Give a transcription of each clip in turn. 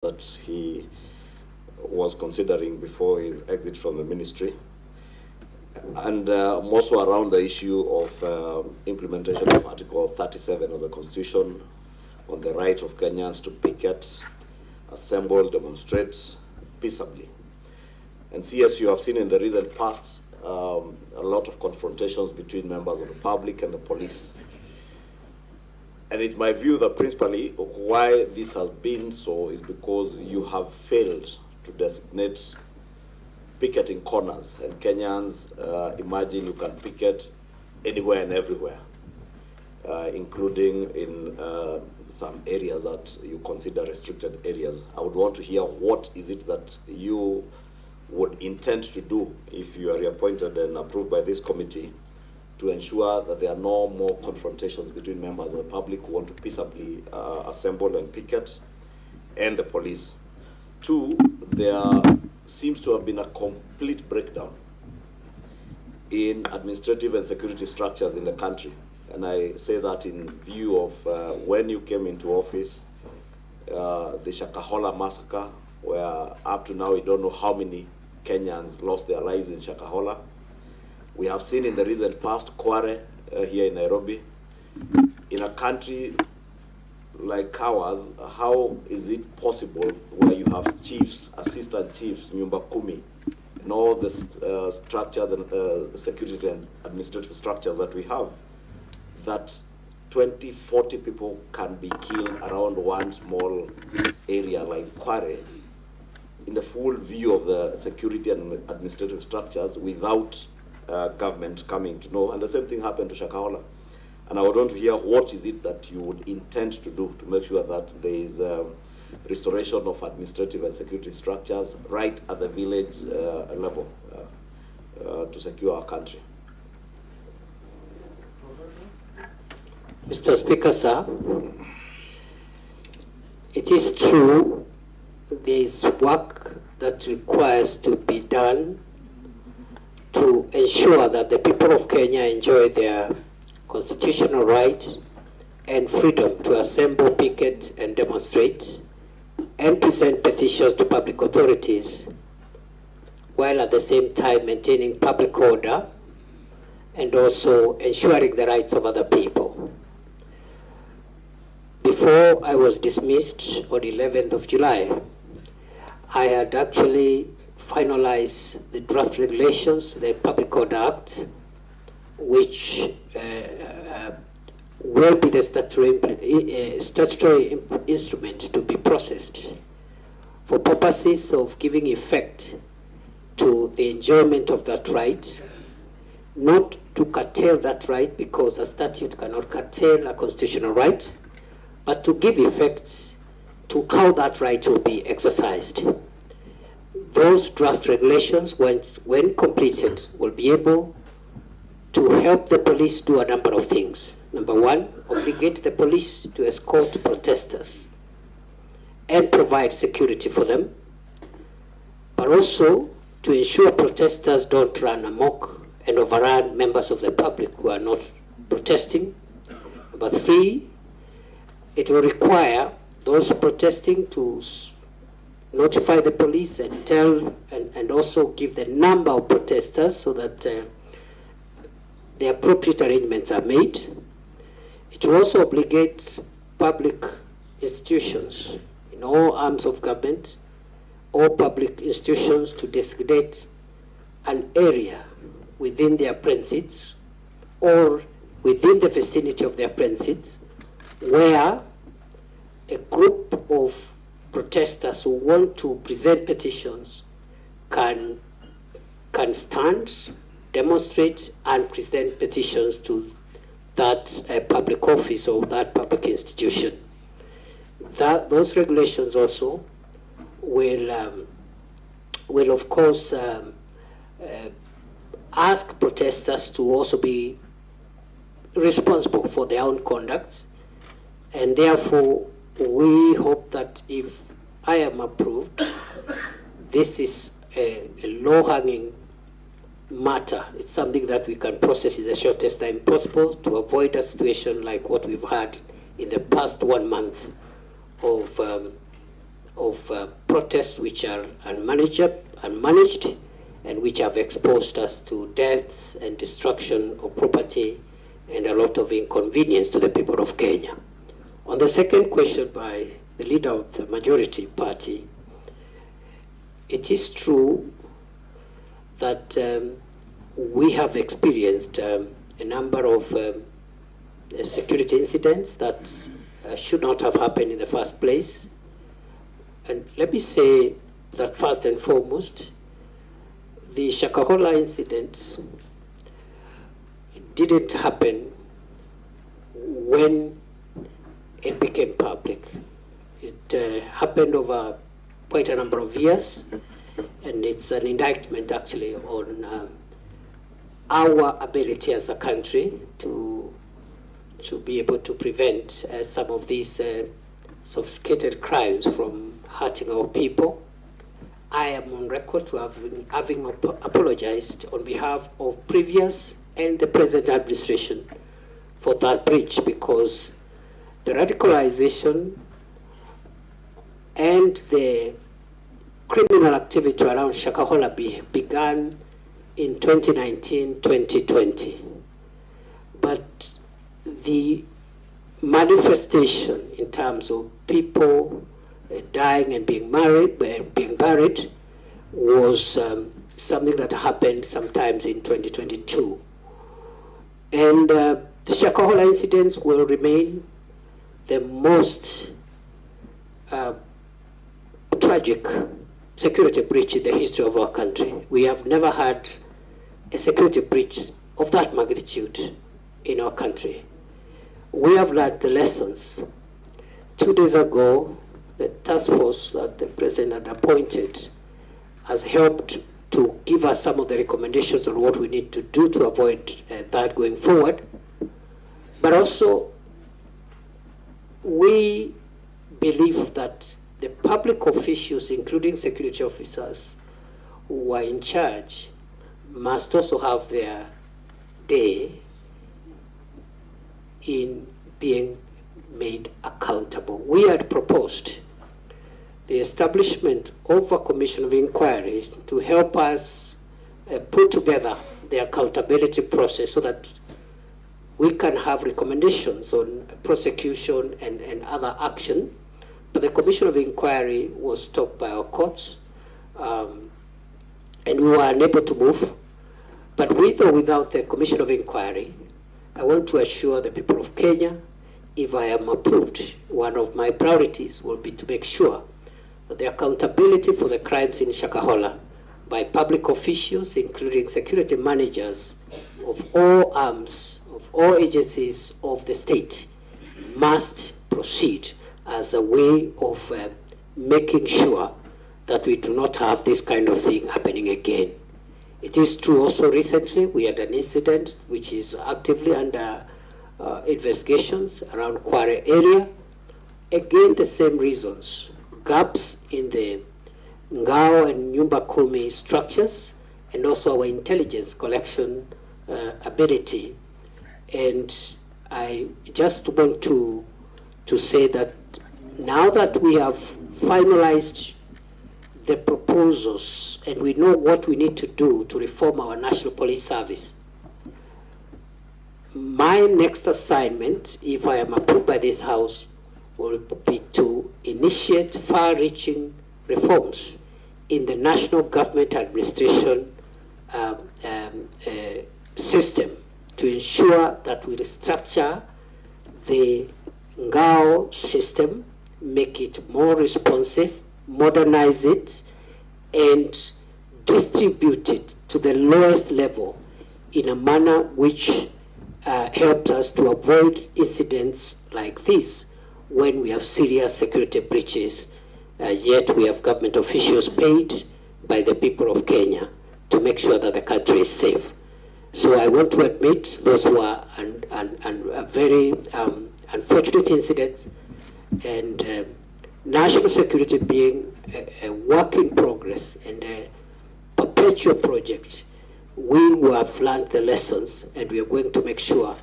that he was considering before his exit from the ministry, and more so around the issue of implementation of Article 37 of the Constitution on the right of Kenyans to picket, assemble, demonstrate peaceably. And CS, you have seen in the recent past a lot of confrontations between members of the public and the police. And it's my view that principally why this has been so is because you have failed to designate picketing corners. And Kenyans imagine you can picket anywhere and everywhere, including in some areas that you consider restricted areas. I would want to hear what is it that you would intend to do if you are reappointed and approved by this committee to ensure that there are no more confrontations between members of the public who want to peaceably assemble and picket and the police. Two, there seems to have been a complete breakdown in administrative and security structures in the country. And I say that in view of when you came into office, the Shakahola massacre, where up to now we don't know how many Kenyans lost their lives in Shakahola. We have seen in the recent past Kware here in Nairobi. In a country like ours, how is it possible where you have chiefs, assistant chiefs, nyumba kumi, and all the structures and security and administrative structures that we have, that 20, 40 people can be killed around one small area like Kware in the full view of the security and administrative structures without government coming to know. And the same thing happened to Shakahola. And I would want to hear what is it that you would intend to do to make sure that there is restoration of administrative and security structures right at the village level to secure our country. Mr. Speaker, sir, it is true there is work that requires to be done to ensure that the people of Kenya enjoy their constitutional right and freedom to assemble, picket, and demonstrate, and present petitions to public authorities, while at the same time maintaining public order and also ensuring the rights of other people. Before I was dismissed on 11th of July, I had actually finalized the draft regulations, the Public Order Act, which will be the statutory instrument to be processed for purposes of giving effect to the enjoyment of that right, not to curtail that right because a statute cannot curtail a constitutional right, but to give effect to how that right will be exercised. Those draft regulations, when completed, will be able to help the police do a number of things. Number one, obligate the police to escort protesters and provide security for them, but also to ensure protesters don't run amok and overrun members of the public who are not protesting. Number three, it will require those protesting to notify the police and tell and also give the number of protesters so that the appropriate arrangements are made. It will also obligate public institutions in all arms of government, all public institutions to designate an area within their premises or within the vicinity of their premises where a group of protesters who want to present petitions can stand, demonstrate, and present petitions to that public office or that public institution. Those regulations also will of course ask protesters to also be responsible for their own conduct, and therefore we hope that if I am approved, this is a low-hanging matter. It's something that we can process in the shortest time possible to avoid a situation like what we've had in the past 1 month of protests which are unmanaged, and which have exposed us to deaths and destruction of property and a lot of inconvenience to the people of Kenya. On the second question by the leader of the majority party, it is true that we have experienced a number of security incidents that should not have happened in the first place. And let me say that first and foremost, the Shakahola incident didn't happen when it became public. It happened over quite a number of years, and it's an indictment actually on our ability as a country to be able to prevent some of these sophisticated crimes from hurting our people. I am on record to having apologized on behalf of previous and the present administration for that breach, because the radicalization and the criminal activity around Shakahola began in 2019-2020. But the manifestation in terms of people dying and being buried was something that happened sometimes in 2022. And the Shakahola incidents will remain the most tragic security breach in the history of our country. We have never had a security breach of that magnitude in our country. We have learned the lessons. 2 days ago, the task force that the president had appointed has helped to give us some of the recommendations on what we need to do to avoid that going forward. But also, we believe that the public officials, including security officers who are in charge, must also have their day in being made accountable. We had proposed the establishment of a commission of inquiry to help us put together the accountability process so that we can have recommendations on prosecution and other action. But the commission of inquiry was stopped by our courts, and we were unable to move. But with or without the commission of inquiry, I want to assure the people of Kenya, if I am approved, one of my priorities will be to make sure that the accountability for the crimes in Shakahola by public officials, including security managers of all arms, of all agencies of the state, must proceed as a way of making sure that we do not have this kind of thing happening again. It is true also recently we had an incident which is actively under investigations around Kware area. Again, the same reasons. Gaps in the Ngao and Nyumba Kumi structures, and also our intelligence collection ability. And I just want to say that now that we have finalized the proposals and we know what we need to do to reform our National Police Service, my next assignment, if I am approved by this House, will be to initiate far-reaching reforms in the national government administration system to ensure that we restructure the Ngao system, make it more responsive, modernize it, and distribute it to the lowest level in a manner which helps us to avoid incidents like this when we have serious security breaches, yet we have government officials paid by the people of Kenya to make sure that the country is safe. So I want to admit those were very unfortunate incidents, and national security being a work in progress and a perpetual project, we have learned the lessons, and we are going to make sure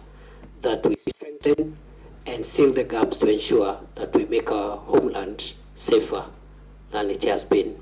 that we strengthen and seal the gaps to ensure that we make our homeland safer than it has been.